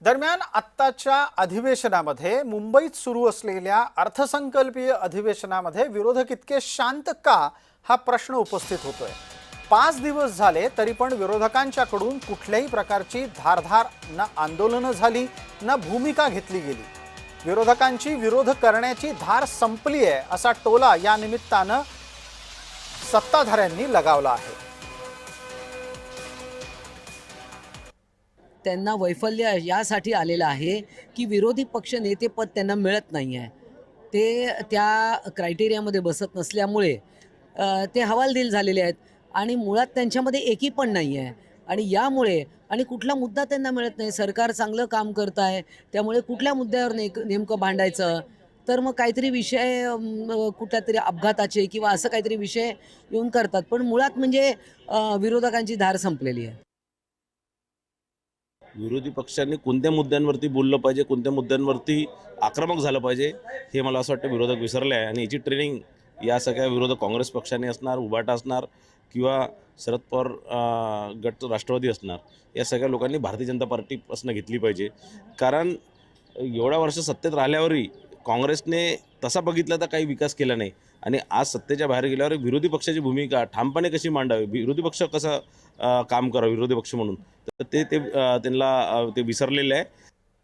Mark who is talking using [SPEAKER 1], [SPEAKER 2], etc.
[SPEAKER 1] दरम्यान आत्ताच्या अधिवेशनामध्ये मुंबईत सुरू असलेल्या अर्थसंकल्पीय अधिवेशनामध्ये विरोधक इतके शांत का हा प्रश्न उपस्थित होतोय। 5 दिवस झाले तरी पण विरोधकांच्याकडून कुठल्याही प्रकारची धारदार न आंदोलनं झाली न भूमिका घेतली गेली। विरोधकांची विरोध करण्याची धार संपली आहे असा टोला या निमित्तानं सत्ताधाऱ्यांनी लगावला आहे।
[SPEAKER 2] त्यांना वैफल्य यासाठी आलेलं आहे की विरोधी पक्ष नेतेपद त्यांना मिळत नाही आहे। ते त्या क्रायटेरियामध्ये बसत नसल्यामुळे ते हवालदिल झालेले आहेत आणि मुळात त्यांच्यामध्ये एकी पण नाही आहे। आणि यामुळे आणि कुठला मुद्दा त्यांना मिळत नाही। सरकार चांगलं काम करत आहे, त्यामुळे कुठल्या मुद्द्यावर नेमकं भांडायचं, तर मग काहीतरी विषय कुठल्यातरी अपघाताचे किंवा असं काहीतरी विषय येऊन करतात। पण मुळात म्हणजे विरोधकांची धार संपलेली आहे।
[SPEAKER 3] विरोधी पक्षांनी कोणत्या मुद्द्यांवरती बोललं पाहिजे, कोणत्या मुद्द्यांवरती आक्रमक झालं पाहिजे, हे मला असं वाटतं विरोधक विसरले आहे। आणि याची ट्रेनिंग या सगळ्या विरोधक काँग्रेस पक्षाने असणार, उभाटा असणार किंवा शरद पवार गट राष्ट्रवादी असणार, या सगळ्या लोकांनी भारतीय जनता पार्टीपासून घेतली पाहिजे। कारण एवढ्या वर्ष सत्तेत राहिल्यावरही काँग्रेसने तसा बघितला तर काही विकास केला नाही। आणि आज सत्तेच्या बाहेर गेल्यावर विरोधी पक्षाची भूमिका ठामपणे कशी मांडावी, विरोधी पक्ष कसा काम करावा विरोधी पक्ष म्हणून, तर ते त्यांना ते विसरलेले आहे।